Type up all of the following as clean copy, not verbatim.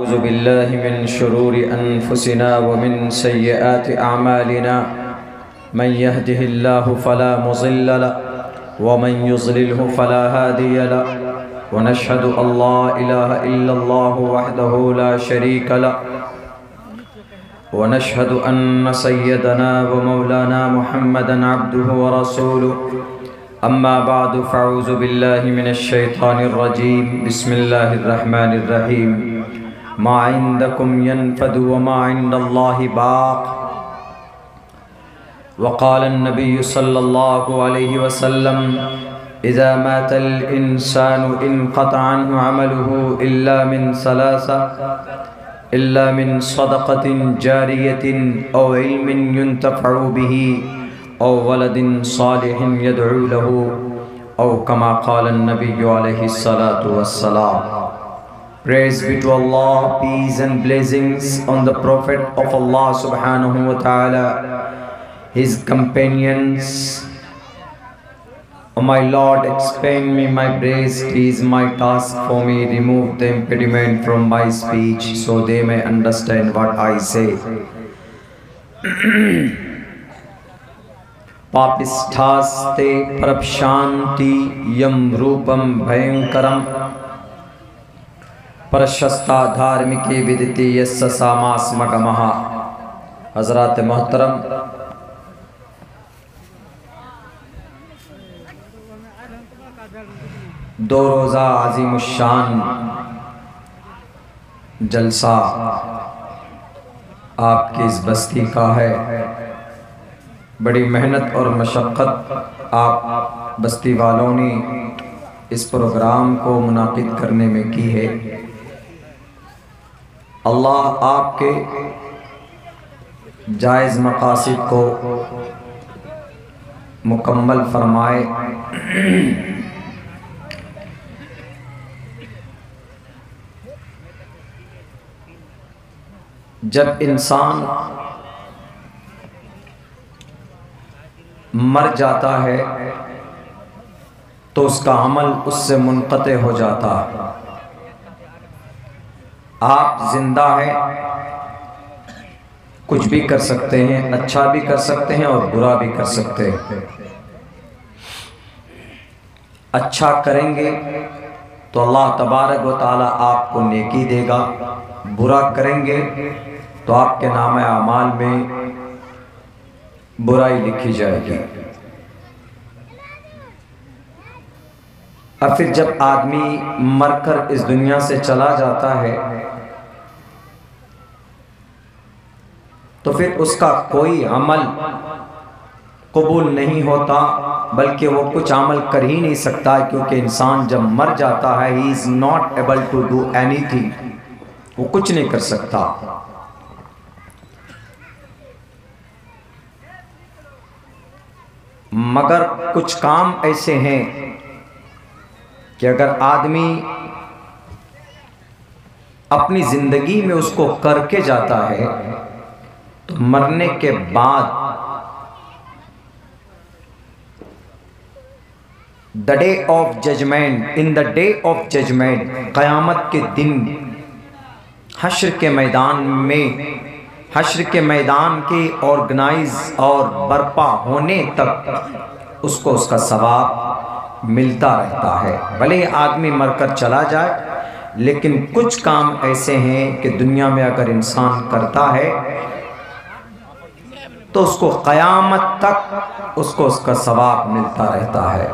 ونعوذ بالله من شرور أنفسنا ومن سيئات أعمالنا من يهده الله فلا مضل له ومن يضلله فلا هادي له ونشهد أن لا إله إلا الله وحده لا شريك له ونشهد أن سيدنا ومولانا محمدا عبده ورسوله أما بعد فأعوذ بالله من الشيطان الرجيم بسم الله الرحمن الرحيم ما عندكم ينفد وما عند الله باق وقال النبي صلى الله عليه وسلم إذا مات الإنسان انقطع عنه عمله إلا من صدقة جارية أو علم ينتفع به أو ولد صالح يدعو له أو كما قال النبي عليه الصلاة والسلام. Praise be to Allah, peace and blessings on the Prophet of Allah subhanahu wa ta'ala, his companions. O my Lord, expand me my breast, is my task for me, remove the impediment from my speech so they may understand what I say. Papisthaaste prabshanti yam rupam bhayankaram prashasta dharmike viditi yassa samasmagamaha. Hazrat Muhtaram, دو روزہ عظیم الشان جلسہ آپ کی اس بستی کا ہے. بڑی محنت اور مشقت آپ بستی والوں نے اس پروگرام کو منعقد کرنے میں کی ہے. اللہ آپ کے جائز مقاصد کو مکمل فرمائے. جب انسان مر جاتا ہے تو اس کا عمل اس سے منقطع ہو جاتا ہے. آپ زندہ ہیں، کچھ بھی کر سکتے ہیں، اچھا بھی کر سکتے ہیں اور برا بھی کر سکتے ہیں. اچھا کریں گے تو اللہ تبارک و تعالی آپ کو نیکی دے گا، برا کریں گے تو آپ کے نامہ اعمال میں برائی لکھی جائے گی. اور پھر جب آدمی مر کر اس دنیا سے چلا جاتا ہے تو پھر اس کا کوئی عمل قبول نہیں ہوتا، بلکہ وہ کچھ عمل کر ہی نہیں سکتا، کیونکہ انسان جب مر جاتا ہے he is not able to do anything. وہ کچھ نہیں کر سکتا. مگر کچھ کام ایسے ہیں کہ اگر آدمی اپنی زندگی میں اس کو کر کے جاتا ہے تو مرنے کے بعد the day of judgment, in the day of judgment, قیامت کے دن حشر کے میدان کے آرگنائز اور برپا ہونے تک اس کو اس کا ثواب ملتا رہتا ہے. بھلے آدمی مر کر چلا جائے، لیکن کچھ کام ایسے ہیں کہ دنیا میں اگر انسان کرتا ہے تو اس کو قیامت تک اس کا ثواب ملتا رہتا ہے.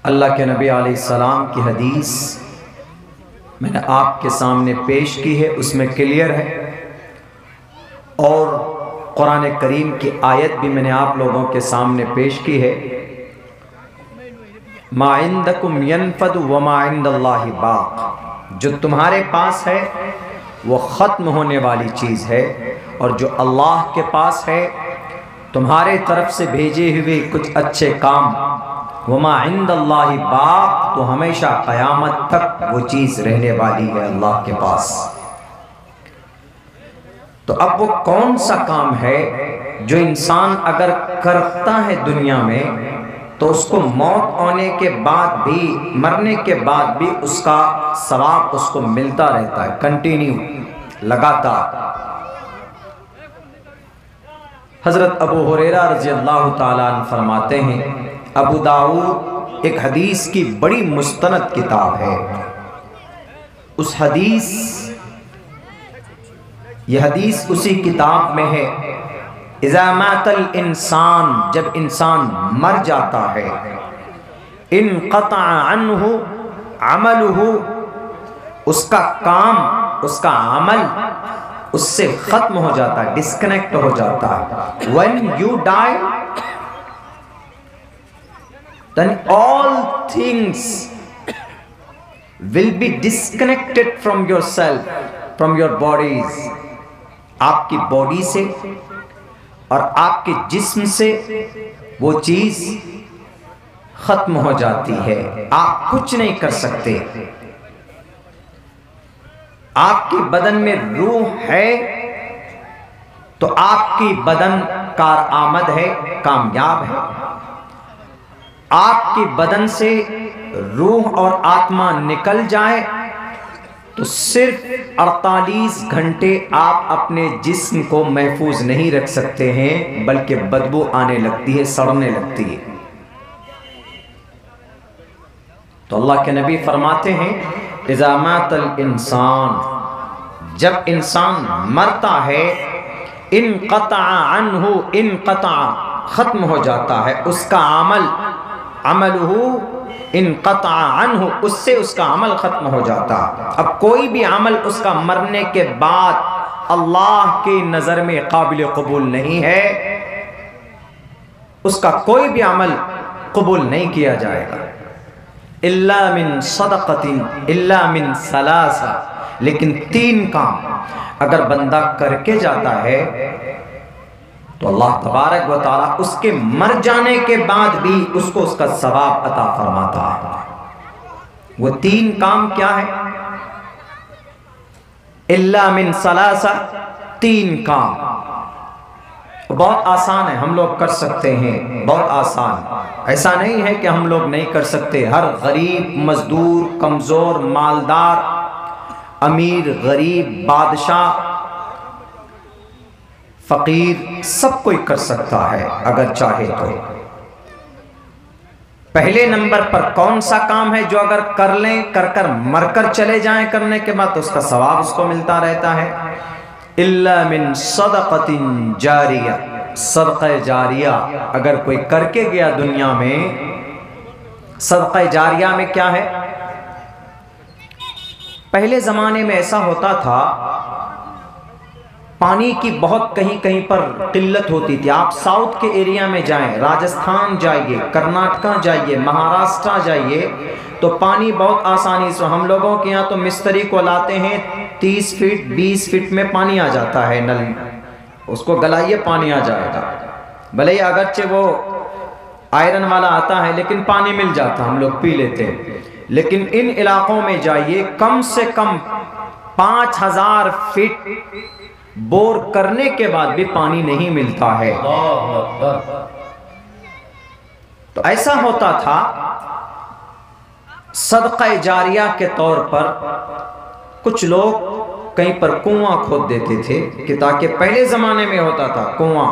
اللہ کے نبی علیہ السلام کی حدیث میں نے آپ کے سامنے پیش کی ہے، اس میں کلیئر ہے، اور قرآن کریم کی آیت بھی میں نے آپ لوگوں کے سامنے پیش کی ہے. ما عندکم ینفد وما عند اللہ باق. جو تمہارے پاس ہے وہ ختم ہونے والی چیز ہے، اور جو اللہ کے پاس ہے تمہارے طرف سے بھیجے ہوئے کچھ اچھے کام، وما عند اللہ باق، تو ہمیشہ قیامت تک وہ چیز رہنے والی ہے اللہ کے پاس. تو اب وہ کون سا کام ہے جو انسان اگر کرتا ہے دنیا میں تو تو اس کو موت ہونے کے بعد بھی، مرنے کے بعد بھی اس کا ثواب اس کو ملتا رہتا ہے، کنٹینیو، لگاتار۔ حضرت ابو ہریرہ رضی اللہ تعالیٰ عنہ فرماتے ہیں، ابو داؤد ایک حدیث کی بڑی مستند کتاب ہے، اس حدیث، یہ حدیث اسی کتاب میں ہے، اذا مات الانسان، جب انسان مر جاتا ہے، انقطع عنہ عملہ، اس کا کام، اس کا عمل اس سے ختم ہو جاتا ہے، ڈسکنیکٹ ہو جاتا ہے۔ when you die then all things will be disconnected from yourself, from your bodies، آپ کی باڈی سے اور آپ کے جسم سے وہ چیز ختم ہو جاتی ہے، آپ کچھ نہیں کر سکتے۔ آپ کی بدن میں روح ہے تو آپ کی بدن کارآمد ہے، کامیاب ہے۔ آپ کی بدن سے روح اور آتما نکل جائے تو صرف 48 گھنٹے آپ اپنے جسم کو محفوظ نہیں رکھ سکتے ہیں، بلکہ بدبو آنے لگتی ہے، سڑنے لگتی ہے۔ تو اللہ کے نبی فرماتے ہیں، اذا مات الانسان، جب انسان مرتا ہے، انقطع عنہ، انقطع ختم ہو جاتا ہے اس کا عمل، عملہ انقطع عنہ، اس سے اس کا عمل ختم ہو جاتا۔ اب کوئی بھی عمل اس کا مرنے کے بعد اللہ کی نظر میں قابل قبول نہیں ہے، اس کا کوئی بھی عمل قبول نہیں کیا جائے گا، الا من صدقۃ، الا من ثلاث، لیکن 3 کام اگر بندہ کر کے جاتا ہے تو اللہ تبارک و تعالیٰ اس کے مر جانے کے بعد بھی اس کو اس کا ثواب عطا فرماتا ہے۔ وہ 3 کام کیا ہے؟ الا من ثلاث، 3 کام بہت آسان ہے، ہم لوگ کر سکتے ہیں، بہت آسان، ایسا نہیں ہے کہ ہم لوگ نہیں کر سکتے۔ ہر غریب، مزدور، کمزور، مالدار، امیر، غریب، بادشاہ، فقیر، سب کوئی کر سکتا ہے اگر چاہے تو۔ پہلے نمبر پر کون سا کام ہے جو اگر کر لیں، کر کر مر کر چلے جائیں کرنے کے بعد تو اس کا ثواب اس کو ملتا رہتا ہے؟ الا من صدقۃ جاریہ، صدقہ جاریہ اگر کوئی کر کے گیا دنیا میں۔ صدقہ جاریہ میں کیا ہے؟ پہلے زمانے میں ایسا ہوتا تھا، پانی کی بہت کہیں کہیں پر قلت ہوتی تھی۔ آپ ساؤتھ کے ایریا میں جائیں، راجستھان جائیے، کرناٹکا جائیے، مہاراشٹرا جائیے، تو پانی بہت آسانی سے، ہم لوگوں کے یہاں تو مستری کو لاتے ہیں 30 فٹ 20 فٹ میں پانی آ جاتا ہے، نل اس کو گلائیے پانی آ جائے گا، بھلے ہی اگرچہ وہ آئرن والا آتا ہے لیکن پانی مل جاتا، ہم لوگ پی لیتے ہیں۔ لیکن ان علاقوں میں جائیے، کم سے کم 5000 فٹ بور کرنے کے بعد بھی پانی نہیں ملتا ہے۔ تو ایسا ہوتا تھا، صدقہ جاریہ کے طور پر کچھ لوگ کہیں پر کنواں کھود دیتے تھے کہ تاکہ پہلے زمانے میں ہوتا تھا کنواں،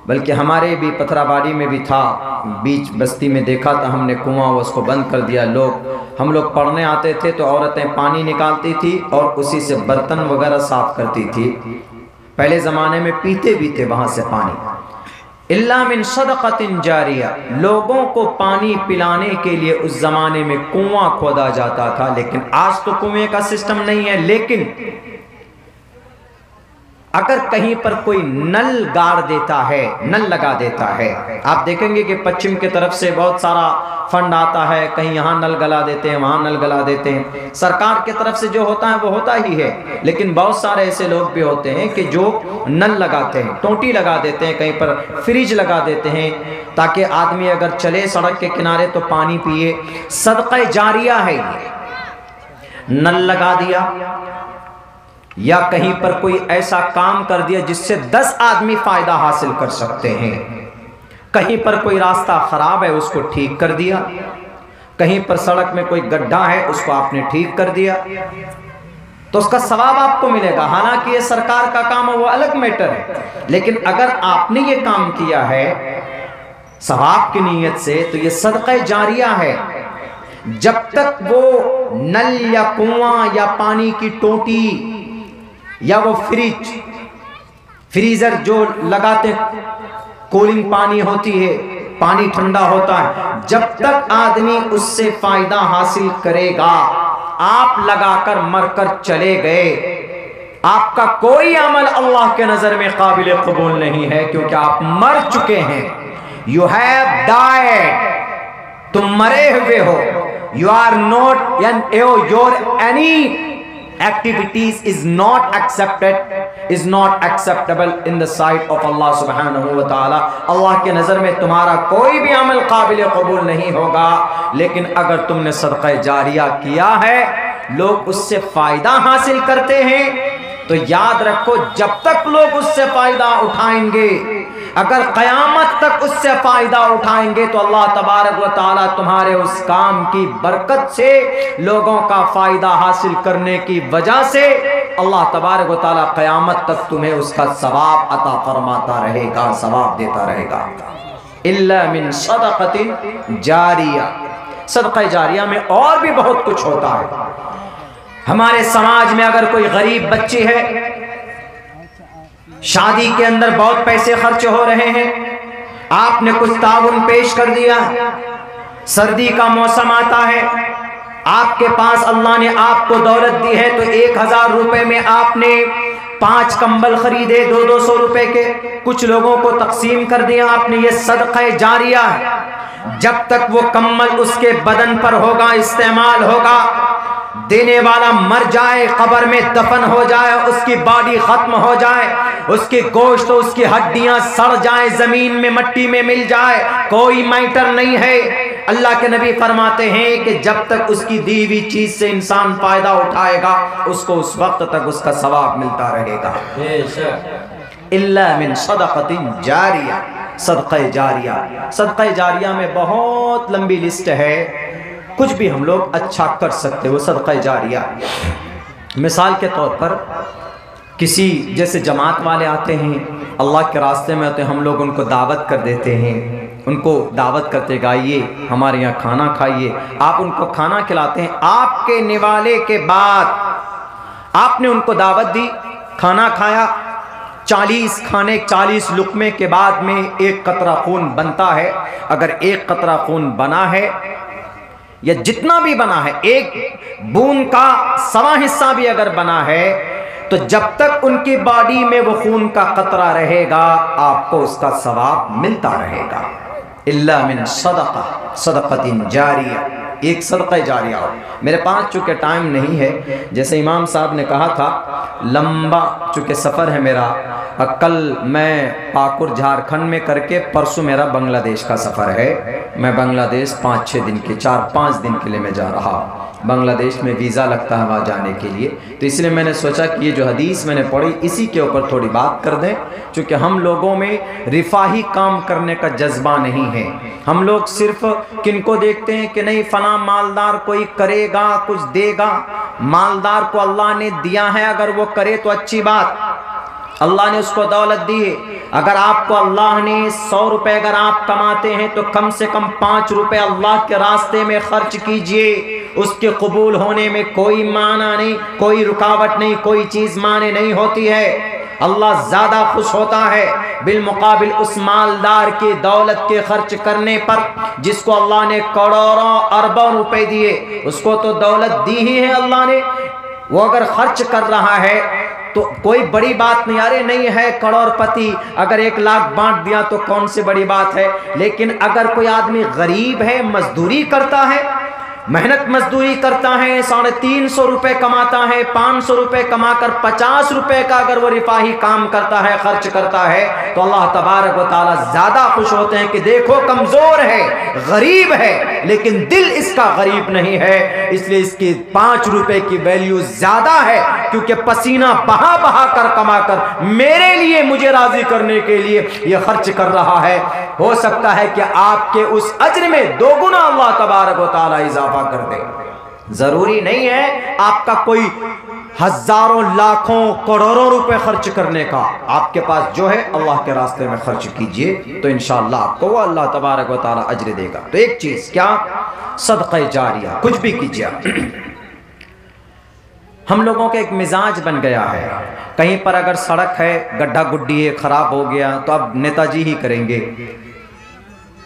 بلکہ ہمارے بھی پتھرآبادی میں بھی تھا، بیچ بستی میں دیکھا تھا ہم نے کنواں، اس کو بند کر دیا۔ ہم لوگ پڑھنے آتے تھے تو عورتیں پانی نکالتی تھی اور اسی سے برتن وغیرہ صاف کرتی تھی، پہلے زمانے میں پیتے بھی تھے وہاں سے پانی۔ الا من صدقۃ جاریہ، لوگوں کو پانی پلانے کے لیے اس زمانے میں کنواں کھودا جاتا تھا، لیکن آج تو کنویں کا سسٹم نہیں ہے۔ لیکن اگر کہیں پر کوئی نل گاڑ دیتا ہے، نل لگا دیتا ہے، آپ دیکھیں گے کہ پچھم کی طرف سے بہت سارا فنڈ آتا ہے، کہیں یہاں نل گلا دیتے ہیں، وہاں نل گلا دیتے ہیں، سرکار کی طرف سے جو ہوتا ہے وہ ہوتا ہی ہے، لیکن بہت سارے ایسے لوگ بھی ہوتے ہیں کہ جو نل لگاتے ہیں، ٹوٹی لگا دیتے ہیں، کہیں پر فریج لگا دیتے ہیں تاکہ آدمی اگر چلے سڑک کے کنارے تو پانی پیے۔ صدقہ جاریہ ہے یہ، نل لگا دیا یا کہیں پر کوئی ایسا کام کر دیا جس سے 10 آدمی فائدہ حاصل کر سکتے ہیں، کہیں پر کوئی راستہ خراب ہے اس کو ٹھیک کر دیا، کہیں پر سڑک میں کوئی گڈھا ہے اس کو آپ نے ٹھیک کر دیا، تو اس کا ثواب آپ کو ملے گا۔ حالانکہ یہ سرکار کا کام ہے، وہ الگ میٹر ہے، لیکن اگر آپ نے یہ کام کیا ہے ثواب کی نیت سے تو یہ صدقہ جاریہ ہے۔ جب تک وہ نل یا کنواں یا پانی کی ٹوٹی یا وہ فریزر جو لگاتے کولنگ پانی ہوتی ہے، پانی ٹھنڈا ہوتا ہے، جب تک آدمی اس سے فائدہ حاصل کرے گا، آپ لگا کر مر کر چلے گئے، آپ کا کوئی عمل اللہ کے نظر میں قابل قبول نہیں ہے، کیونکہ آپ مر چکے ہیں۔ You have died، تم مرے ہوئے ہو۔ You are not، your any activities is not accepted، is not acceptable in the sight of Allah سبحانہ وتعالی۔ اللہ کے نظر میں تمہارا کوئی بھی عمل قابل قبول نہیں ہوگا، لیکن اگر تم نے صدقہ جاریہ کیا ہے، لوگ اس سے فائدہ حاصل کرتے ہیں، تو یاد رکھو جب تک لوگ اس سے فائدہ اٹھائیں گے، اگر قیامت تک اس سے فائدہ اٹھائیں گے، تو اللہ تبارک و تعالیٰ تمہارے اس کام کی برکت سے، لوگوں کا فائدہ حاصل کرنے کی وجہ سے، اللہ تبارک و تعالیٰ قیامت تک تمہیں اس کا ثواب عطا فرماتا رہے گا، ثواب دیتا رہے گا۔ الا من صدقۃ جاریہ، صدقہ جاریہ میں اور بھی بہت کچھ ہوتا ہے۔ ہمارے سماج میں اگر کوئی غریب بچی ہے، شادی کے اندر بہت پیسے خرچ ہو رہے ہیں، آپ نے کچھ تعاون پیش کر دیا، سردی کا موسم آتا ہے، آپ کے پاس اللہ نے آپ کو دولت دی ہے، تو 1000 روپے میں آپ نے 5 کمبل خریدے 200 روپے کے، کچھ لوگوں کو تقسیم کر دیا آپ نے، یہ صدقہ جاریہ ہے۔ جب تک وہ کمبل اس کے بدن پر ہوگا، استعمال ہوگا، دینے والا مر جائے، قبر میں دفن ہو جائے، اس کی باڈی ختم ہو جائے، اس کی گوشت، اس کی ہڈیاں سڑ جائیں، زمین میں مٹی میں مل جائے، کوئی میٹر نہیں ہے۔ اللہ کے نبی فرماتے ہیں کہ جب تک اس کی دی ہوئی چیز سے انسان فائدہ اٹھائے گا، اس کو اس وقت تک اس کا ثواب ملتا رہے گا۔ الا من صدقۃ جاریہ، صدقہ جاریہ۔ صدقہ جاریہ میں بہت لمبی لسٹ ہے، کچھ بھی ہم لوگ اچھا کر سکتے، وہ صدقہ جاریہ۔ مثال کے طور پر کسی جیسے جماعت والے آتے ہیں، اللہ کے راستے میں آتے ہیں، ہم لوگ ان کو دعوت کر دیتے ہیں، ان کو دعوت کرتے کہ آئیے ہمارے یہاں کھانا کھائیے، آپ ان کو کھانا کھلاتے ہیں، آپ کے نوالے کے بعد آپ نے ان کو دعوت دی، کھانا کھایا، 40 لقمے کے بعد میں 1 قطرہ خون بنتا ہے۔ اگر 1 قطرہ خون بنا ہے یا جتنا بھی بنا ہے، 1 بوند کا 1.25 حصہ بھی اگر بنا ہے، تو جب تک ان کی باڈی میں وہ خون کا قطرہ رہے گا، آپ کو اس کا ثواب ملتا رہے گا۔ الا من صدقہ، صدقۃ جاریہ، ایک صدقہ جاریہ ہو۔ میرے پاس چونکہ ٹائم نہیں ہے، جیسے امام صاحب نے کہا تھا، لمبا چونکہ سفر ہے میرا، کل میں پاکور جھارکھنڈ میں کر کے پرسوں میرا بنگلہ دیش کا سفر ہے، میں بنگلہ دیش 5-6 دن کے 4-5 دن کے لیے میں جا رہا، بنگلہ دیش میں ویزا لگتا ہے وہاں جانے کے لیے، تو اس لیے میں نے سوچا کہ یہ جو حدیث میں نے پڑھی اسی کے اوپر تھوڑی بات کر دیں، چونکہ ہم لوگوں میں رفاہی کام کرنے کا جذبہ نہیں ہے، ہم لوگ صرف کن کو دیکھتے ہیں کہ نہیں فلاں مالدار کوئی کرے گا کچھ دے گا، مالدار کو اللہ نے دیا ہے، اگر وہ کرے تو اچھی بات، اللہ نے اس کو دولت دی ہے، اگر آپ کو اللہ نے 100 روپے اگر آپ کماتے ہیں تو کم سے کم 5 روپے اللہ کے راستے میں خرچ کیجئے، اس کے قبول ہونے میں کوئی معنی نہیں، کوئی رکاوٹ نہیں، کوئی چیز معنی نہیں ہوتی ہے، اللہ زیادہ خوش ہوتا ہے بالمقابل اس مالدار کی دولت کے خرچ کرنے پر جس کو اللہ نے کروڑوں اربوں روپے دیے، اس کو تو دولت دی ہی ہے اللہ نے، وہ اگر خرچ کر رہا ہے تو کوئی بڑی بات نہیں، ارے نہیں ہے کروڑ پتی، اگر 1 لاکھ بانٹ دیا تو کون سی بڑی بات ہے، لیکن اگر کوئی آدمی غریب ہے، مزدوری کرتا ہے، محنت مزدوری کرتا ہے، 350 روپے کماتا ہے، 500 روپے کما کر 50 روپے کا اگر وہ رفاہی کام کرتا ہے، خرچ کرتا ہے، تو اللہ تبارک و تعالیٰ زیادہ خوش ہوتے ہیں کہ دیکھو کمزور ہے، غریب ہے، لیکن دل اس کا غریب نہیں ہے، اس لیے اس کی 5 روپے کی ویلیو زیادہ ہے کیونکہ پسینہ بہا بہا کر کما کر میرے لیے مجھے راضی کرنے کے لیے یہ خرچ کر رہا ہے، ہو سکتا ہے کہ آپ کے اس اجر میں 2 گنا اللہ تبارک و تعالی اضافہ کر دے۔ ضروری نہیں ہے آپ کا کوئی ہزاروں لاکھوں کروڑوں روپے خرچ کرنے کا، آپ کے پاس جو ہے اللہ کے راستے میں خرچ کیجئے تو انشاءاللہ آپ کو وہ اللہ تبارک و تعالی اجر دے گا۔ تو ایک چیز کیا؟ صدقہ جاریہ، کچھ بھی کیجئے۔ ہم لوگوں کا ایک مزاج بن گیا ہے، کہیں پر اگر سڑک ہے گڈھا گڈی ہے خراب ہو گیا تو اب نیتا جی ہی کریں گے،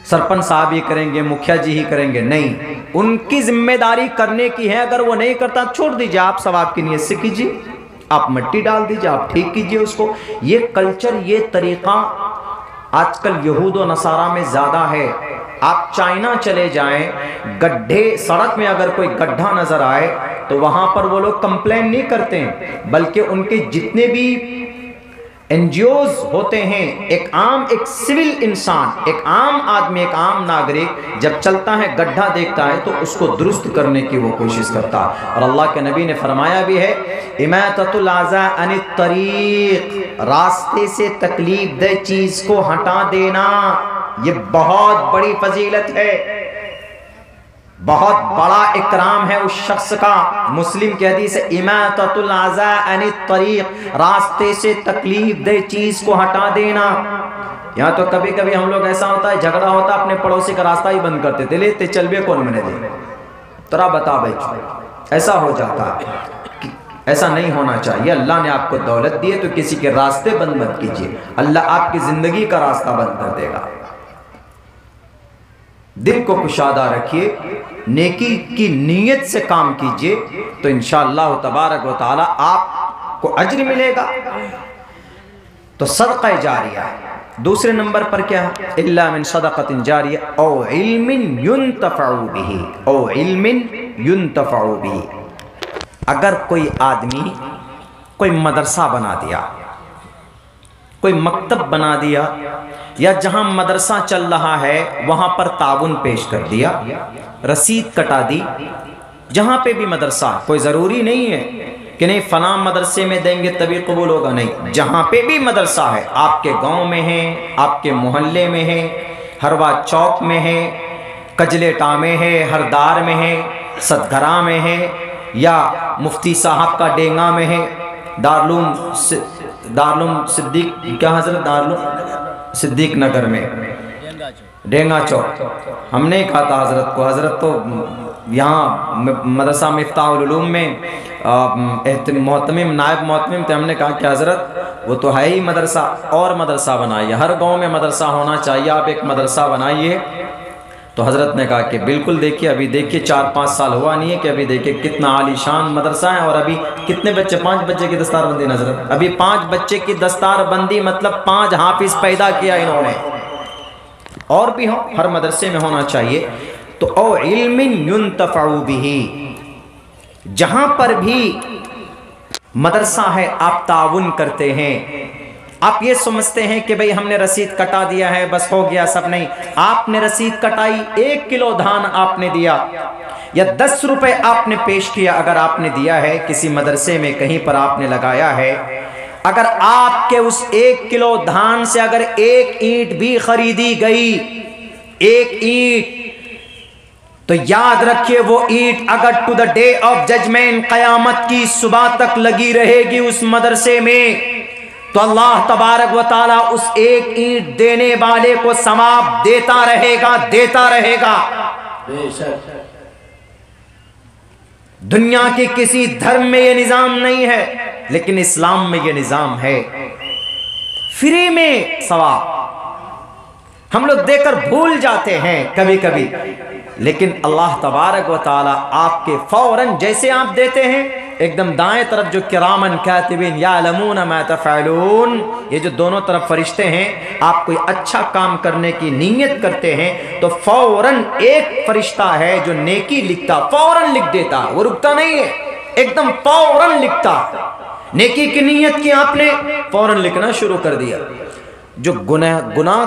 سرپنچ صاحب ہی کریں گے، مکھیا جی ہی کریں گے۔ نہیں، ان کی ذمہ داری کرنے کی ہے، اگر وہ نہیں کرتا چھوڑ دیجئے، آپ ثواب کی نیت سے کیجئے، آپ مٹی ڈال دیجئے، آپ ٹھیک کیجئے اس کو۔ یہ کلچر، یہ طریقہ آج کل یہود و نصارہ میں زیادہ ہے۔ آپ چائنا چلے جائیں، گڈھے سڑک میں اگر کوئی گڈھا نظر آئے تو وہاں پر وہ لوگ کمپلین نہیں کرتے ہیں، بلکہ ان کے جتنے بھی این جی اوز ہوتے ہیں، ایک سول انسان، ایک عام آدمی، ایک عام ناگرک جب چلتا ہے گڈھا دیکھتا ہے تو اس کو درست کرنے کی وہ کوشش کرتا ہے۔ اور اللہ کے نبی نے فرمایا بھی ہے اماطۃ الاذی عن الطریق، راستے سے تکلیف دہ چیز کو ہٹا دینا، یہ بہت بڑی فضیلت ہے، بہت بڑا اکرام ہے اس شخص کا۔ مسلم کی حدیث ہے اماطۃ الاذی عن الطریق، راستے سے تکلیف دہ چیز کو ہٹا دینا۔ یہاں تو کبھی کبھی ہم لوگ ایسا ہوتا ہے، جھگڑا ہوتا ہے اپنے پڑوسی کا راستہ ہی بند کرتے تھے، لیتے چل بے کون میں نے دے ترا بتا بھائی، ایسا ہو جاتا ہے۔ ایسا نہیں ہونا چاہیے۔ اللہ نے آپ کو دولت دی ہے تو کسی کے راستے بند مت کیجیے، اللہ آپ کی زندگی کا راستہ بند کر دے گا۔ دل کو کشادہ رکھیے، نیکی کی نیت سے کام کیجئے تو انشاءاللہ تبارک و تعالی آپ کو اجر ملے گا۔ تو صدقہ جاریہ۔ دوسرے نمبر پر کیا؟ الا من صدقۃ جاریہ او علم ينتفع به، او علم ينتفع به۔ اگر کوئی آدمی کوئی مدرسہ بنا دیا، کوئی مکتب بنا دیا، یا جہاں مدرسہ چل رہا ہے وہاں پر تعاون پیش کر دیا، رسید کٹا دی، جہاں پہ بھی مدرسہ، کوئی ضروری نہیں ہے کہ نہیں فلاں مدرسے میں دیں گے تبھی قبول ہوگا، نہیں، جہاں پہ بھی مدرسہ ہے، آپ کے گاؤں میں ہے، آپ کے محلے میں ہے، ہروا چوک میں ہے، کجلیٹا میں ہے، ہردار میں ہے، ستگھرا میں ہے، یا مفتی صاحب کا ڈینگا میں ہے، دارالعلوم صدیق کیا حضرت، دارالعلوم صدیق نگر میں، ڈینگا چوک۔ ہم نے کہا تھا حضرت کو، حضرت تو یہاں مدرسہ مفتاح العلوم میں محتمم، نائب محتمم تھے، ہم نے کہا کہ حضرت وہ تو ہے ہی مدرسہ، اور مدرسہ بنائیے، ہر گاؤں میں مدرسہ ہونا چاہیے، آپ ایک مدرسہ بنائیے۔ تو حضرت نے کہا کہ بالکل، دیکھیے ابھی دیکھیے 4-5 سال ہوا نہیں ہے کہ ابھی دیکھیے کتنا عالی شان مدرسہ ہے، اور ابھی کتنے بچے، 5 بچے کی دستار بندی حضرت، ابھی 5 بچے کی دستار بندی مطلب 5 حافظ پیدا کیا انہوں نے، اور بھی ہو، ہر مدرسے میں ہونا چاہیے۔ تو او علم ينتفع به، جہاں پر بھی مدرسہ ہے آپ تعاون کرتے ہیں، آپ یہ سمجھتے ہیں کہ بھئی ہم نے رسید کٹا دیا ہے بس ہو گیا سب، نہیں، آپ نے رسید کٹائی، 1 کلو دھان آپ نے دیا، یا 10 روپے آپ نے پیش کیا، اگر آپ نے دیا ہے کسی مدرسے میں کہیں پر آپ نے لگایا ہے، اگر آپ کے اس 1 کلو دھان سے اگر 1 اینٹ بھی خریدی گئی، 1 اینٹ، تو یاد رکھیے وہ اینٹ اگر to the day of judgement, قیامت کی صبح تک لگی رہے گی اس مدرسے میں، تو اللہ تبارک و تعالیٰ اس 1 اینٹ دینے والے کو ثواب دیتا رہے گا، دیتا رہے گا۔ دنیا کے کسی دھرم میں یہ نظام نہیں ہے، لیکن اسلام میں یہ نظام ہے، فری میں ثواب۔ ہم لوگ دے کر بھول جاتے ہیں کبھی کبھی، لیکن اللہ تبارک و تعالیٰ آپ کے فوراً جیسے آپ دیتے ہیں، ایک دم دائیں طرف جو کرامن کاتبین یعلمون ما تفعلون، یہ جو دونوں طرف فرشتے ہیں، آپ کوئی اچھا کام کرنے کی نیت کرتے ہیں تو فوراً ایک فرشتہ ہے جو نیکی لکھتا، فوراً لکھ دیتا، وہ رکتا نہیں ہے، ایک دم فوراً لکھتا۔ نیکی کی نیت کی آپ نے، فوراً لکھنا شروع کر دیا۔ جو گناہ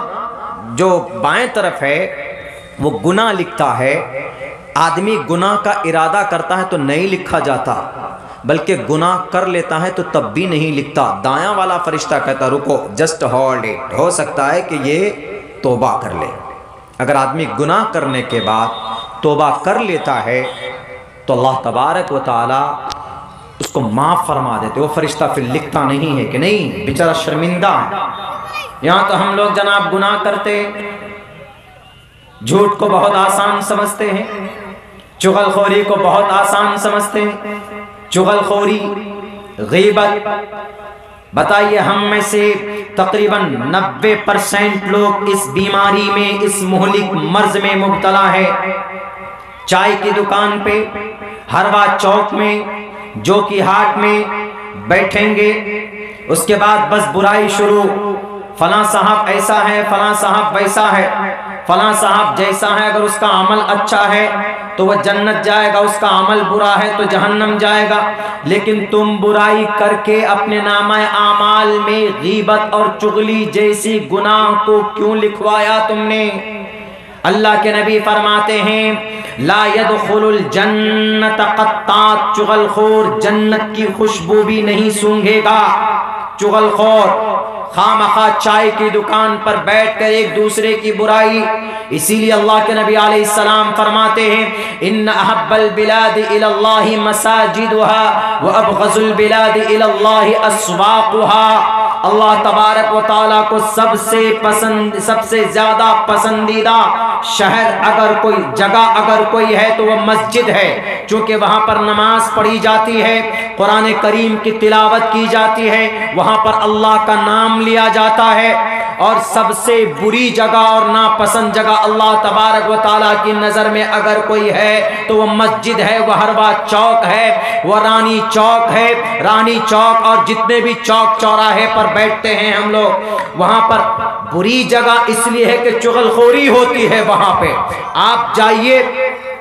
جو بائیں طرف ہے وہ گناہ لکھتا ہے، آدمی گناہ کا ارادہ کرتا ہے تو نہیں لکھا جاتا، بلکہ گناہ کر لیتا ہے تو تب بھی نہیں لکھتا۔ دایاں والا فرشتہ کہتا رکو، جسٹ ہولڈ اٹ، ہو سکتا ہے کہ یہ توبہ کر لے۔ اگر آدمی گناہ کرنے کے بعد توبہ کر لیتا ہے تو اللہ تبارک و تعالی اس کو معاف فرما دیتے۔ وہ فرشتہ پھر لکھتا نہیں ہے کہ نہیں بیچارہ شرمندہ ہے۔ یہاں تو ہم لوگ جناب گناہ کرتے، جھوٹ کو بہت آسان سمجھتے ہیں، چغل خوری کو بہت آسان سمجھتے ہیں۔ چغل خوری، غیبت، بتائیے ہم میں سے تقریباً 90% لوگ اس بیماری میں، اس مہلک مرض میں مبتلا ہے۔ چائے کی دکان پہ، ہروا چوک میں، جو کی ہاٹ میں بیٹھیں گے، اس کے بعد بس برائی شروع، فلاں صاحب ایسا ہے، فلاں صاحب ویسا ہے، فلاں صاحب جیسا ہے، اگر اس کا عمل اچھا ہے تو وہ جنت جائے گا، اس کا عمل برا ہے تو جہنم جائے گا۔ لیکن تم برائی کر کے اپنے نامہ اعمال میں غیبت اور چغلی جیسی گناہ کو کیوں لکھوایا تم نے؟ اللہ کے نبی فرماتے ہیں لا يدخل الجنت قطات، چغل خور جنت کی خوشبو بھی نہیں سونگھے گا۔ چغل خور خامخواہ چائے کی دکان پر بیٹھ کر ایک دوسرے کی برائی، اسی لیے اللہ کے نبی علیہ السلام فرماتے ہیں ان احب البلاد الى اللہ مساجدها وابغض البلاد الى اللہ اسواقها۔ اللہ تبارک و تعالیٰ کو سب سے زیادہ پسندیدہ شہر اگر کوئی جگہ اگر کوئی ہے تو وہ مسجد ہے، چونکہ وہاں پر نماز پڑھی جاتی ہے، قرآن کریم کی تلاوت کی جاتی ہے، وہاں پر اللہ کا نام لیا جاتا ہے۔ اور سب سے بری جگہ اور ناپسند جگہ اللہ تبارک و تعالیٰ کی نظر میں اگر کوئی ہے تو وہ مسجد ہے، وہ ہروا چوک ہے، وہ رانی چوک ہے۔ رانی چوک اور جتنے بھی چوک چوراہے پر بیٹھتے ہیں ہم لوگ، وہاں پر بری جگہ اس لیے ہے کہ چغل خوری ہوتی ہے وہاں پہ۔ آپ جائیے،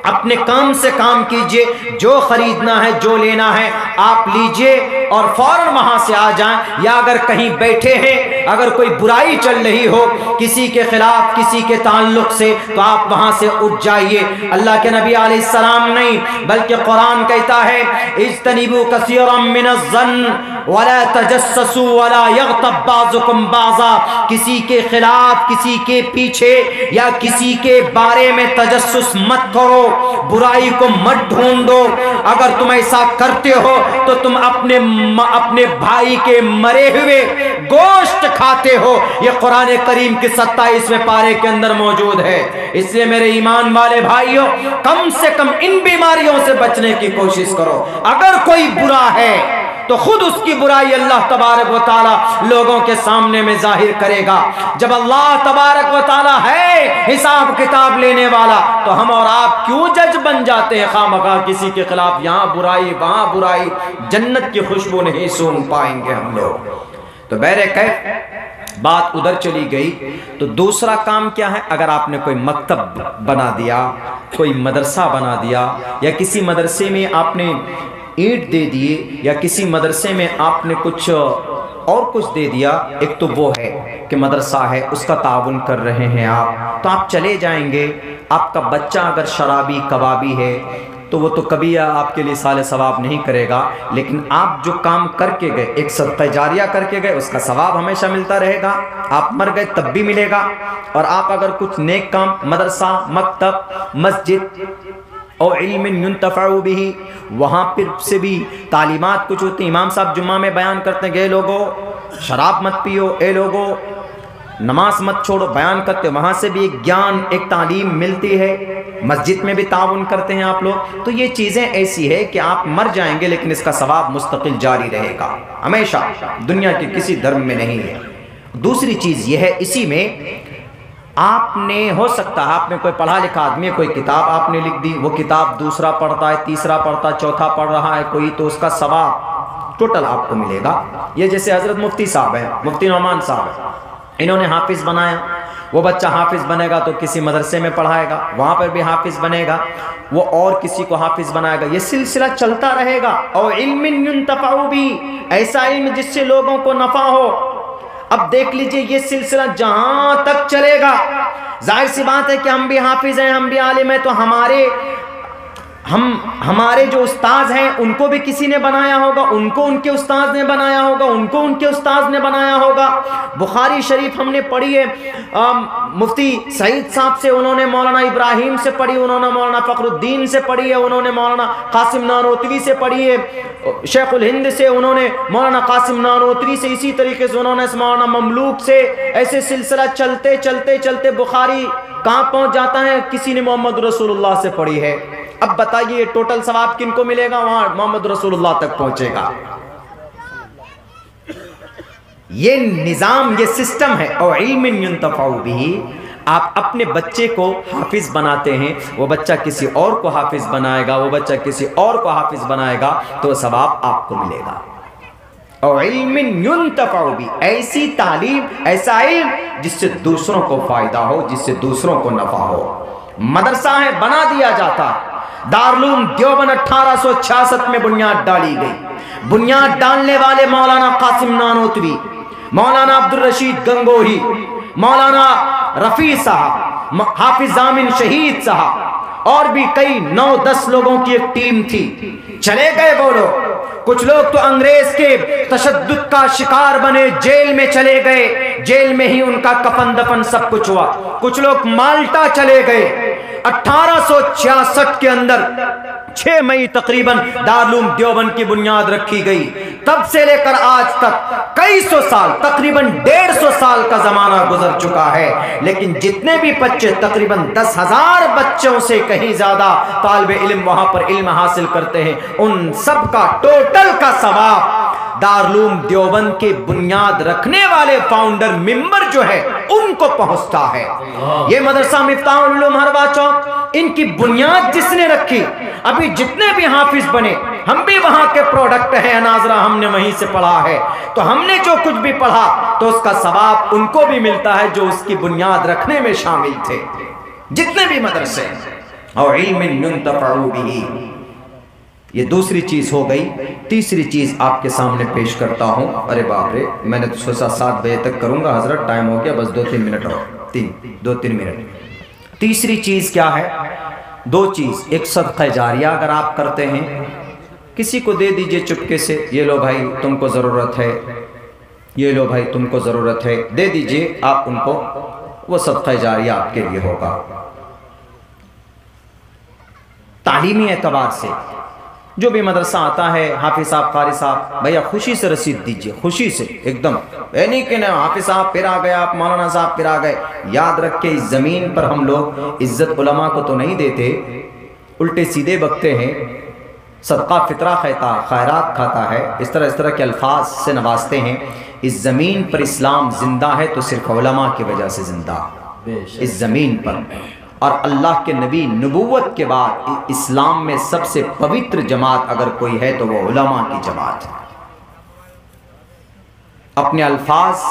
اپنے کام سے کام کیجئے، جو خریدنا ہے جو لینا ہے آپ لیجئے اور فوراً وہاں سے آ جائیں۔ یا اگر کہیں بیٹھے ہیں، اگر کوئی برائی چل رہی ہو کسی کے خلاف، کسی کے تعلق سے، تو آپ وہاں سے اٹھ جائیے۔ اللہ کے نبی علیہ السلام نہیں بلکہ قرآن کہتا ہے اجتنبوا کثیرا من الظن ولا تجسسوا ولا یغتب بعضکم بعضا، کسی کے خلاف، کسی کے پیچھے یا کسی کے بارے میں تجسس مت کرو، برائی کو مت ڈھونڈو۔ اگر تم ایسا کرتے ہو تو تم اپنے بھائی کے مرے ہوئے گوشت کھاتے ہو۔ یہ قرآن کریم کی 27ویں پارے کے اندر موجود ہے۔ اس لیے میرے ایمان والے بھائیوں، کم سے کم ان بیماریوں سے بچنے کی کوشش کرو۔ اگر کوئی برا ہے تو خود اس کی برائی اللہ تبارک و تعالی لوگوں کے سامنے میں ظاہر کرے گا۔ جب اللہ تبارک و تعالی ہے حساب کتاب لینے والا تو ہم اور آپ کیوں جج بن جاتے ہیں خواہ کسی کے خلاف؟ یہاں برائی وہاں برائی، جنت کی خوشبو نہیں سونگ پائیں گے ہم لوگ۔ تو بہرکیف بات ادھر چلی گئی۔ تو دوسرا کام کیا ہے؟ اگر آپ نے کوئی مکتب بنا دیا، کوئی مدرسہ بنا دیا، یا کسی مدرسے میں آپ نے اینٹ دے دیے، یا کسی مدرسے میں آپ نے کچھ اور کچھ دے دیا، ایک تو وہ ہے کہ مدرسہ ہے، اس کا تعاون کر رہے ہیں آپ، تو آپ چلے جائیں گے۔ آپ کا بچہ اگر شرابی کبابی ہے تو وہ تو کبھی آپ کے لیے سال ثواب نہیں کرے گا، لیکن آپ جو کام کر کے گئے، ایک صدقہ جاریہ کر کے گئے، اس کا ثواب ہمیشہ ملتا رہے گا۔ آپ مر گئے تب بھی ملے گا۔ اور آپ اگر کچھ نیک کام، مدرسہ، مکتب، مسجد او علم ينتفع به، وہاں پر سے بھی تعلیمات کچھ ہوتی ہیں۔ امام صاحب جمعہ میں بیان کرتے ہیں کہ اے لوگو شراب مت پیو، اے لوگو نماز مت چھوڑو، بیان کرتے ہیں، وہاں سے بھی ایک گیان، ایک تعلیم ملتی ہے۔ مسجد میں بھی تعاون کرتے ہیں آپ لوگ۔ تو یہ چیزیں ایسی ہے کہ آپ مر جائیں گے لیکن اس کا ثواب مستقل جاری رہے گا ہمیشہ، دنیا کے کسی دھرم میں نہیں ہے۔ دوسری چیز یہ ہے، اسی میں آپ نے ہو سکتا ہے آپ نے کوئی پڑھا لکھا آدمی، کوئی کتاب آپ نے لکھ دی، وہ کتاب دوسرا پڑھتا ہے، تیسرا پڑھتا ہے، چوتھا پڑھ رہا ہے کوئی، تو اس کا ثواب ٹوٹل آپ کو ملے گا۔ یہ جیسے حضرت مفتی صاحب ہیں، مفتی نعمان صاحب ہیں، انہوں نے حافظ بنایا، وہ بچہ حافظ بنے گا تو کسی مدرسے میں پڑھائے گا، وہاں پر بھی حافظ بنے گا، وہ اور کسی کو حافظ بنائے گا، یہ سلسلہ چلتا رہے گا۔ اور علم ينتفع بھی، ایسا علم جس سے لوگوں کو نفع ہو۔ اب دیکھ لیجئے یہ سلسلہ جہاں تک چلے گا، ظاہر سی بات ہے کہ ہم بھی حافظ ہیں، ہم بھی عالم ہیں، تو ہمارے جو استاذ ہیں ان کو بھی کسی نے بنایا ہوگا، ان کو ان کے استاذ نے بنایا ہوگا، ان کو ان کے استاذ نے بنایا ہوگا۔ بخاری شریف ہم نے پڑھی ہے، مفتی سعید صاحب سے انہوں نے مولانا ابراہیم سے پڑھی، انہوں نے مولانا فخر الدین سے پڑھی ہے، انہوں نے مولانا قاسم نانوتوی سے پڑھی ہے، شیخ الہند سے انہوں نے مولانا قاسم نانوتوی سے، اسی طریقے سے انہوں نے مولانا مملوک سے، ایسے سلسلہ چلتے چلتے چلتے بخاری کہاں پہنچ جاتا ہے؟ کسی نے محمد رسول اللہ سے پڑھی ہے۔ اب بتائیے ٹوٹل ثواب کن کو ملے گا؟ وہاں محمد رسول اللہ تک پہنچے گا۔ یہ نظام، یہ سسٹم ہے۔ اور علم ينتفع به، آپ اپنے بچے کو حافظ بناتے ہیں، وہ بچہ کسی اور کو حافظ بنائے گا، وہ بچہ کسی اور کو حافظ بنائے گا تو ثواب آپ کو ملے گا۔ اور علم ينتفع به، ایسی تعلیم، ایسا علم جس سے دوسروں کو فائدہ ہو، جس سے دوسروں کو نفع ہو۔ مدرسہ ہے بنا دیا جاتا، دارالعلوم دیوبند 1866 میں بنیاد ڈالی گئی۔ بنیاد ڈالنے والے مولانا قاسم نانوتوی، مولانا عبدالرشید گنگوہی، مولانا رفیع صاحب، حافظ ضامن شہید صاحب، اور بھی کئی 9-10 لوگوں کی ایک ٹیم تھی۔ چلے گئے وہ لوگ، کچھ لوگ تو انگریز کے تشدد کا شکار بنے، جیل میں چلے گئے، جیل میں ہی ان کا کفن دفن سب کچھ ہوا۔ کچھ لوگ مالٹا چلے گئے۔ 1866 کے اندر 6 مئی تقریباً دارالعلوم دیوبند کی بنیاد رکھی گئی۔ تب سے لے کر آج تک کئی سو سال، تقریباً 150 سال کا زمانہ گزر چکا ہے، لیکن جتنے بھی بچے، تقریباً 10,000 بچوں سے کہیں زیادہ طالب علم وہاں پر علم حاصل کرتے ہیں، ان سب کا ٹوٹل کا ثواب دارالعلوم دیوبند کے بنیاد رکھنے والے فاؤنڈر ممبر جو ہے ان کو پہنچتا ہے۔ یہ مدرسہ مفتاح العلوم ہروا چوک، ان کی بنیاد جس نے رکھی، ابھی جتنے بھی حافظ بنے، ہم بھی وہاں کے پروڈکٹ ہیں ناظرہ، ہم نے وہیں سے پڑھا ہے، تو ہم نے جو کچھ بھی پڑھا تو اس کا ثواب ان کو بھی ملتا ہے جو اس کی بنیاد رکھنے میں شامل تھے، جتنے بھی مدرسے۔ اور علم ينتفع به، یہ دوسری چیز ہو گئی۔ تیسری چیز آپ کے سامنے پیش کرتا ہوں۔ ارے باپ رے، میں نے تو سوچا 7 بجے تک کروں گا حضرت، ٹائم ہو گیا، بس 2-3 منٹ اور 2-3 منٹ۔ تیسری چیز کیا ہے؟ 2 چیز، ایک صدقہ جاریہ اگر آپ کرتے ہیں، کسی کو دے دیجئے چپکے سے، یہ لو بھائی تم کو ضرورت ہے، یہ لو بھائی تم کو ضرورت ہے، دے دیجئے آپ ان کو، وہ صدقہ جاریہ آپ کے لیے ہوگا۔ تعلیمی اعتبار سے جو بھی مدرسہ آتا ہے، حافظ صاحب، قاری صاحب، بھیا خوشی سے رسید دیجئے، خوشی سے، ایک دم اے نہیں کہ نا حافظ صاحب پھر آ گئے، آپ مولانا صاحب پھر آ گئے۔ یاد رکھ کے اس زمین پر ہم لوگ عزت علماء کو تو نہیں دیتے، الٹے سیدھے بکتے ہیں، صدقہ فطرہ کھاتا، خیرات کھاتا ہے، اس طرح کے الفاظ سے نوازتے ہیں۔ اس زمین پر اسلام زندہ ہے تو صرف علماء کی وجہ سے زندہ، اس زمین پر۔ اور اللہ کے نبی نبوت کے بعد اسلام میں سب سے پوتر جماعت اگر کوئی ہے تو وہ علماء کی جماعت ہے۔ اپنے الفاظ،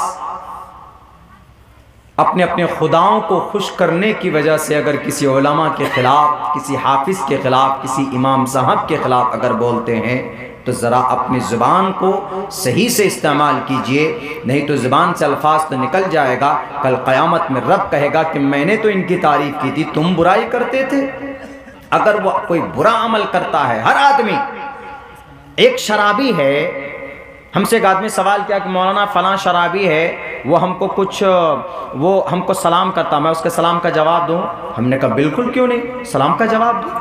اپنے خداؤں کو خوش کرنے کی وجہ سے اگر کسی علماء کے خلاف، کسی حافظ کے خلاف، کسی امام صاحب کے خلاف اگر بولتے ہیں تو ذرا اپنی زبان کو صحیح سے استعمال کیجئے، نہیں تو زبان سے الفاظ تو نکل جائے گا، کل قیامت میں رب کہے گا کہ میں نے تو ان کی تعریف کی تھی، تم برائی کرتے تھے۔ اگر وہ کوئی برا عمل کرتا ہے، ہر آدمی، ایک شرابی ہے، ہم سے ایک آدمی سوال کیا کہ مولانا فلاں شرابی ہے، وہ ہم کو کچھ، وہ ہم کو سلام کرتا، میں اس کے سلام کا جواب دوں؟ ہم نے کہا بالکل کیوں نہیں، سلام کا جواب دوں۔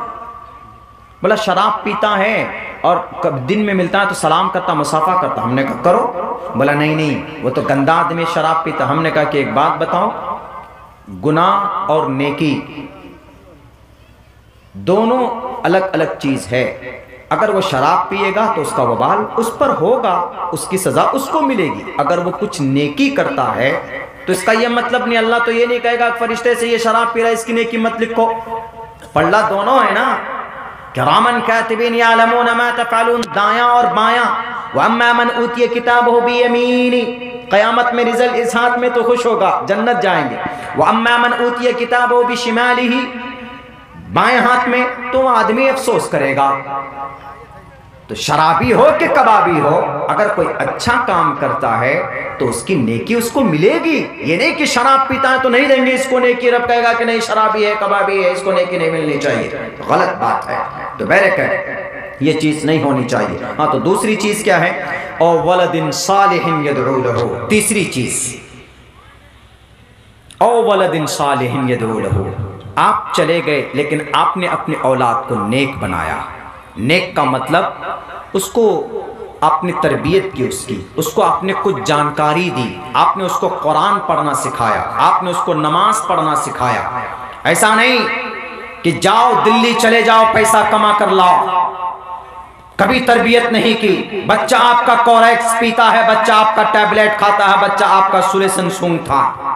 بولا شراب پیتا ہے اور دن میں ملتا ہے تو سلام کرتا، مصافحہ کرتا، ہم نے کہا کرو۔ بولا نہیں وہ تو گندا آدمی شراب پیتا۔ ہم نے کہا کہ ایک بات بتاؤ، گناہ اور نیکی دونوں الگ الگ چیز ہے۔ اگر وہ شراب پیے گا تو اس کا وبال اس پر ہوگا، اس کی سزا اس کو ملے گی۔ اگر وہ کچھ نیکی کرتا ہے تو اس کا یہ مطلب نہیں، اللہ تو یہ نہیں کہے گا فرشتے سے یہ شراب پی رہا ہے اس کی نیکی مت لکھو۔ پلڑا دونوں ہے نا، کرامن کاتبین یعلمون ما تفعلون، دایاں اور بایاں۔ واما من اوتی کتابہ بیمینی، قیامت میں رزلٹ اس ہاتھ میں تو خوش ہوگا، جنت جائیں گے۔ واما من اوتی کتابہ بشمالہ، بائیں ہاتھ میں تو آدمی افسوس کرے گا۔ تو شرابی ہو کہ کبابی ہو، اگر کوئی اچھا کام کرتا ہے تو اس کی نیکی اس کو ملے گی۔ یہ نہیں کہ شراب پیتا ہے تو نہیں دیں گے اس کو نیکی، رب کہے گا کہ نہیں شرابی ہے کبابی ہے اس کو نیکی نہیں ملنی چاہیے، غلط بات ہے۔ تو بہرکہ یہ چیز نہیں ہونی چاہیے۔ ہاں تو دوسری چیز کیا ہے؟ او ولد صالح یدعو لہ، تیسری چیز او ولد صالح یدعو لہ، آپ چلے گئے لیکن آپ نے اپنی اولاد کو نیک بنایا۔ نیک کا مطلب اس کو آپ نے تربیت کی، اس کو آپ نے کچھ جانکاری دی، آپ نے اس کو قرآن پڑھنا سکھایا، آپ نے اس کو نماز پڑھنا سکھایا۔ ایسا نہیں کہ جاؤ دلی چلے جاؤ پیسہ کما کر لاؤ، کبھی تربیت نہیں کی۔ بچہ آپ کا کوریکس پیتا ہے، بچہ آپ کا ٹیبلیٹ کھاتا ہے، بچہ آپ کا سولیسن سونگتا ہے،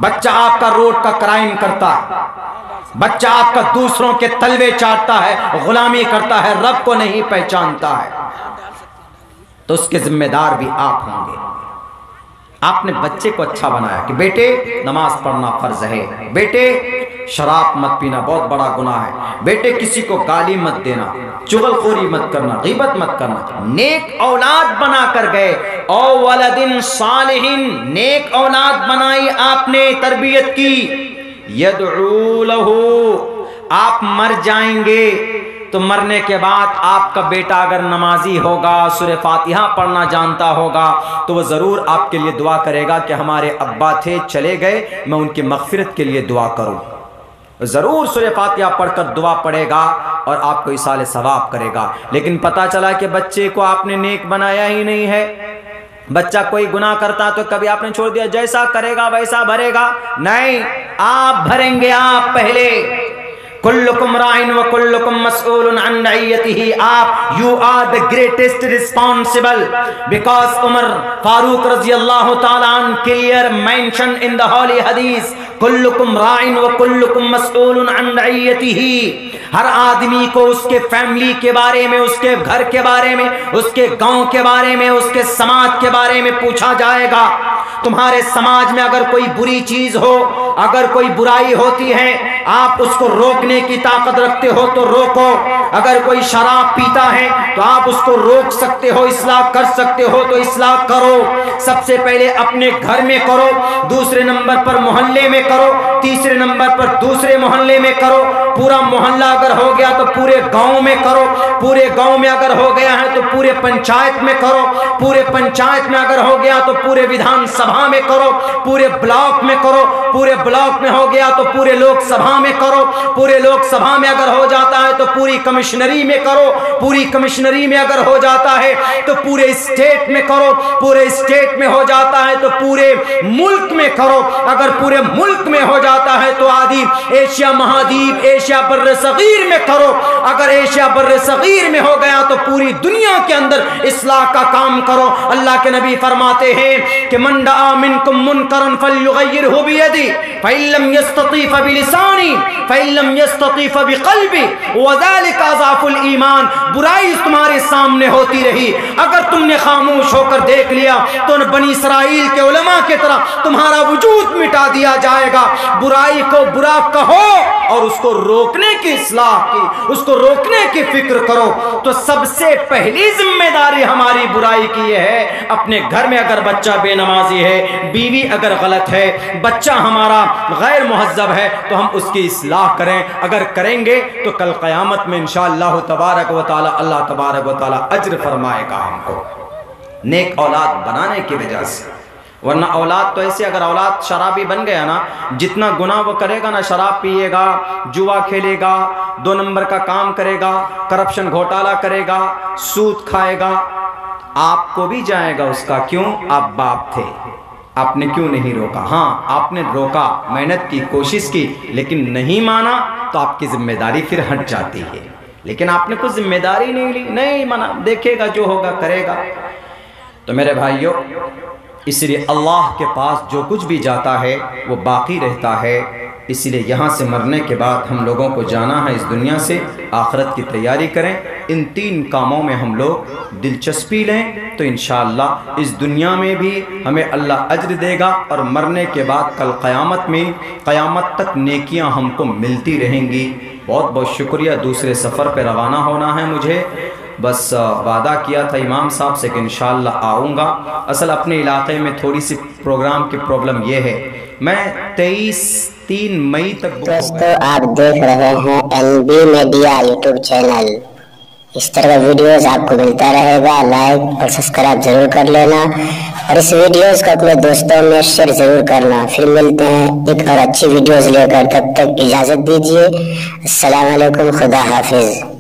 بچہ آپ کا روڈ کا کرائم کرتا ہے، بچہ آپ کا دوسروں کے تلوے چاٹتا ہے، غلامی کرتا ہے، رب کو نہیں پہچانتا ہے، تو اس کے ذمہ دار بھی آپ ہوں گے۔ آپ نے بچے کو اچھا بنایا کہ بیٹے نماز پڑھنا فرض ہے، بیٹے شراب مت پینا بہت بڑا گناہ ہے، بیٹے کسی کو گالی مت دینا، چغل خوری مت کرنا، غیبت مت کرنا۔ نیک اولاد بنا کر گئے، او ولد صالح، نیک اولاد بنائی آپ نے، تربیت کی۔ یدعو لہ، آپ مر جائیں گے تو مرنے کے بعد آپ کا بیٹا اگر نمازی ہوگا، سورہ فاتحہ پڑھنا جانتا ہوگا، تو وہ ضرور آپ کے لیے دعا کرے گا کہ ہمارے ابا تھے چلے گئے، میں ان کی مغفرت کے لیے دعا کروں۔ ضرور سورہ فاتحہ پڑھ کر دعا پڑھے گا اور آپ کو ایصال ثواب کرے گا۔ لیکن پتہ چلا کہ بچے کو آپ نے نیک بنایا ہی نہیں ہے، بچہ کوئی گناہ کرتا تو کبھی آپ نے چھوڑ دیا، جیسا کرے گا ویسا بھرے گا۔ نہیں، آپ بھریں گے، آپ پہلے۔ کلکم راعٍ وکلکم مسئول عن رعیتہ، آپ you are the greatest responsible because Umar Farooq رضی اللہ تعالیٰ عنہ clear mentioned in the holy hadith، کلکم راعٍ وکلکم مسئول عن رعیتہ، ہر آدمی کو اس کے فیملی کے بارے میں، اس کے گھر کے بارے میں، اس کے گاؤں کے بارے میں، اس کے سماج کے بارے میں پوچھا جائے گا۔ تمہارے سماج میں اگر کوئی بری چیز ہو، اگر کوئی برائی ہوتی ہے، آپ اس کو روکنے کی طاقت رکھتے ہو تو روکو۔ اگر کوئی شراب پیتا ہے تو آپ اس کو روک سکتے ہو، اصلاح کر سکتے ہو تو اصلاح کرو۔ سب سے پہلے اپنے گھر میں کرو، دوسرے نمبر پر محلے میں کرو، تیسرے نمبر پر دوسرے محلے میں کرو، پورا محلہ اگر ہو گیا تو پورے گاؤں میں کرو، پورے گاؤں میں اگر ہو گیا ہے تو پورے پنچایت میں کرو، پورے پنچایت میں اگر ہو گیا تو پورے ویدھان سبھا میں کرو، پورے بلاک میں کرو، پورے بلاک میں ہو گیا تو پورے لوک سبھا میں کرو، پورے لوک سبھا میں اگر ہو جاتا ہے تو پوری کمشنری میں کرو، پوری کمشنری میں اگر ہو جاتا ہے تو پورے اسٹیٹ میں کرو، پورے اسٹیٹ میں ہو جاتا ہے تو پورے ملک میں کرو، اگر پورے ملک میں ہو جاتا ہے تو آدھی ایشیا مہادیپ، ایشیا بر صغیر میں کرو، اگر ایشیا بر صغیر میں ہو گیا تو پوری دنیا کے اندر اصلاح کا کام کرو۔ اللہ کے نبی فرماتے ہیں کہ من دعا منکم منکرا فلیغیرہ بیدی فإن لم یستطع فبلسانی فإن لم یستطع فبقلبی وذلک اضعف الایمان، برائی تمہارے سامنے ہوتی رہی، اگر تم نے خاموش ہو کر دیکھ لیا تو بنی اسرائیل کے علماء کی طرح تمہارا وجود مٹا دیا جائے گا۔ برائی کو برا کہو اور اس کو روکنے کی اصلاح کی، اس کو روکنے کی فکر کرو۔ تو سب سے پہلی ذمہ داری ہماری برائی کی یہ ہے، اپنے گھر میں اگر بچہ بے نمازی ہے، بیوی اگر غلط ہے، بچہ ہمارا غیر مہذب ہے تو ہم اس کی اصلاح کریں۔ اگر کریں گے تو کل قیامت میں انشاءاللہ تبارک و تعالی اللہ تبارک و تعالی اجر فرمائے گا ہم کو، نیک اولاد بنانے کی وجہ سے۔ ورنہ اولاد تو ایسے، اگر اولاد شرابی بن گیا نا، جتنا گناہ وہ کرے گا نا، شراب پیے گا، جوا کھیلے گا، 2 نمبر کا کام کرے گا، کرپشن گھوٹالا کرے گا، سود کھائے گا، آپ کو بھی جائے گا اس کا۔ کیوں؟ آپ باپ تھے، آپ نے کیوں نہیں روکا؟ ہاں آپ نے روکا، محنت کی، کوشش کی، لیکن نہیں مانا تو آپ کی ذمہ داری پھر ہٹ جاتی ہے۔ لیکن آپ نے کچھ ذمہ داری نہیں لی، نہیں مانا، دیکھے گا جو ہوگا کرے گا۔ تو میرے بھائیوں، اس لیے اللہ کے پاس جو کچھ بھی جاتا ہے وہ باقی رہتا ہے، اس لیے یہاں سے مرنے کے بعد ہم لوگوں کو جانا ہے اس دنیا سے، آخرت کی تیاری کریں، ان 3 کاموں میں ہم لوگ دلچسپی لیں تو انشاءاللہ اس دنیا میں بھی ہمیں اللہ اجر دے گا، اور مرنے کے بعد کل قیامت میں، قیامت تک نیکیاں ہم کو ملتی رہیں گی۔ بہت بہت شکریہ، دوسرے سفر پہ روانہ ہونا ہے مجھے، بس وعدہ کیا تھا امام صاحب سے کہ انشاءاللہ آؤں گا۔ اصل اپنے علاقے میں تھوڑی سی پروگرام کی پرابلم یہ ہے، میں 23 مئی تک دوستو آپ دیکھ رہے ہیں NB میڈیا یوٹیوب چینل۔ اس طرح ویڈیوز آپ کو ملتا رہے گا، لائک اور سبسکرائب ضرور کر لینا، اور اس ویڈیوز کو اپنے دوستوں میں شیئر ضرور کرنا۔ پھر ملتے ہیں ایک اور اچھی ویڈیوز لے کر، تب تک اجازت دیجیے۔ السلام علیکم، خدا حافظ۔